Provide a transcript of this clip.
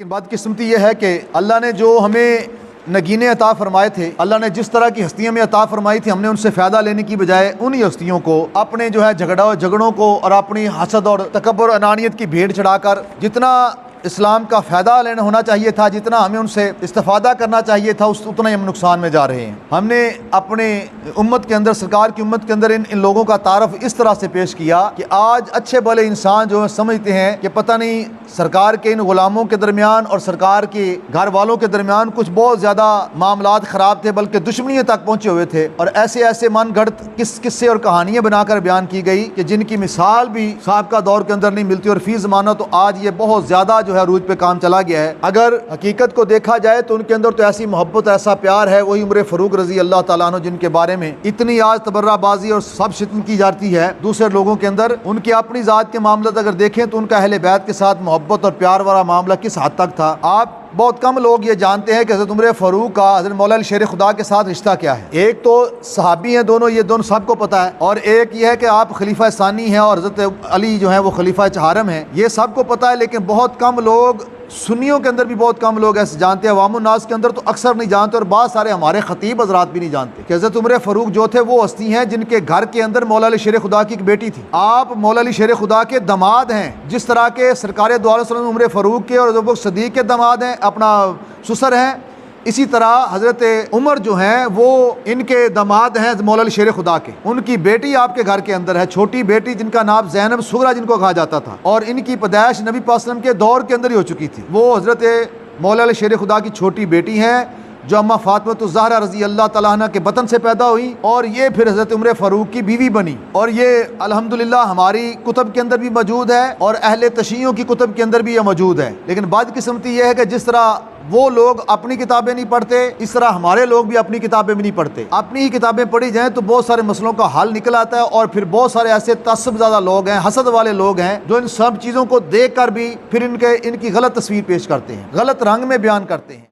لیکن بدقسمتی یہ ہے کہ اللہ نے جو ہمیں نگینے عطا فرمائے تھے، اللہ نے جس طرح کی ہستیاں میں عطا فرمائی تھی، ہم نے ان سے فائدہ لینے کی بجائے انہی ہستیوں کو اپنے جھگڑوں کو اور اپنی حسد اور تکبر اور انانیت کی بھیڑ چڑھا کر جتنا اسلام کا فائدہ لینا ہونا چاہیے تھا، جتنا ہمیں ان سے استفادہ کرنا چاہیے تھا، اتنا ہی ہم نقصان میں جا رہے ہیں۔ ہم نے اپنے امت کے اندر، سرکار کی امت کے اندر ان لوگوں کا تعارف اس طرح سے پیش کیا کہ آج اچھے بھلے انسان جو سمجھتے ہیں کہ پتہ نہیں سرکار کے ان غلاموں کے درمیان اور سرکار کے گھر والوں کے درمیان کچھ بہت زیادہ معاملات خراب تھے، بلکہ دشمنیوں تک پہنچے ہوئے تھے، اور ایسے من گھڑت قصے اور کہانیاں بنا کر بیان کی گئی کہ جن کی مثال بھی سابقہ دور کے اندر نہیں ملتی، اور فی زمانہ تو آج یہ بہت زیادہ عروج پہ کام چلا گیا ہے۔ اگر حقیقت کو دیکھا جائے تو ان کے اندر تو ایسی محبت، ایسا پیار ہے، وہی عمر فاروق رضی اللہ تعالیٰ عنہ جن کے بارے میں اتنی آج تبرہ بازی اور سب شتم کی جاتی ہے دوسرے لوگوں کے اندر، ان کی اپنی ذات کے معاملات اگر دیکھیں تو ان کا اہل بیت کے ساتھ محبت اور پیار والا معاملہ کس حد تک تھا۔ آپ بہت کم لوگ یہ جانتے ہیں کہ حضرت عمر فاروق کا حضرت مولا علی شیر خدا کے ساتھ رشتہ کیا ہے۔ ایک تو صحابی ہیں دونوں، یہ دونوں سب کو پتہ ہے، اور ایک یہ ہے کہ آپ خلیفہ ثانی ہیں اور حضرت علی جو ہیں وہ خلیفہ چہارم ہیں، یہ سب کو پتہ ہے، لیکن بہت کم لوگ، سنیوں کے اندر بھی بہت کم لوگ ایسے جانتے ہیں، عوام الناس کے اندر تو اکثر نہیں جانتے، اور بعض سارے ہمارے خطیب حضرات بھی نہیں جانتے کہ حضرت عمر فاروق جو تھے وہ ہستی ہیں جن کے گھر کے اندر مولا علی شیر خدا کی ایک بیٹی تھی۔ آپ مولا علی شیر خدا کے داماد ہیں، جس طرح کے سرکار دو علیہ وسلم عمر فاروق کے اور ابو بکر صدیق کے داماد ہیں، اپنا سسر ہیں، اسی طرح حضرت عمر جو ہیں وہ ان کے داماد ہیں مولا علی شیر خدا کے۔ ان کی بیٹی آپ کے گھر کے اندر ہے، چھوٹی بیٹی جن کا نام زینب صغریٰ جن کو کہا جاتا تھا، اور ان کی پیدائش نبی پاک صلی اللہ علیہ وسلم کے دور کے اندر ہی ہو چکی تھی۔ وہ حضرت مولا علی شیر خدا کی چھوٹی بیٹی ہیں جو اماں فاطمہ الزہرا رضی اللہ تعالیٰ عنہ کے بطن سے پیدا ہوئی، اور یہ پھر حضرت عمر فاروق کی بیوی بنی، اور یہ الحمدللہ ہماری کتب کے اندر بھی موجود ہے اور اہل تشیعوں کی کتب کے اندر بھی یہ موجود ہے۔ لیکن بدقسمتی یہ ہے کہ جس طرح وہ لوگ اپنی کتابیں نہیں پڑھتے، اس طرح ہمارے لوگ بھی اپنی کتابیں بھی نہیں پڑھتے۔ اپنی ہی کتابیں پڑھی جائیں تو بہت سارے مسئلوں کا حل نکل آتا ہے، اور پھر بہت سارے ایسے تعصب زیادہ لوگ ہیں، حسد والے لوگ ہیں، جو ان سب چیزوں کو دیکھ کر بھی پھر ان کی غلط تصویر پیش کرتے ہیں، غلط رنگ میں بیان کرتے ہیں۔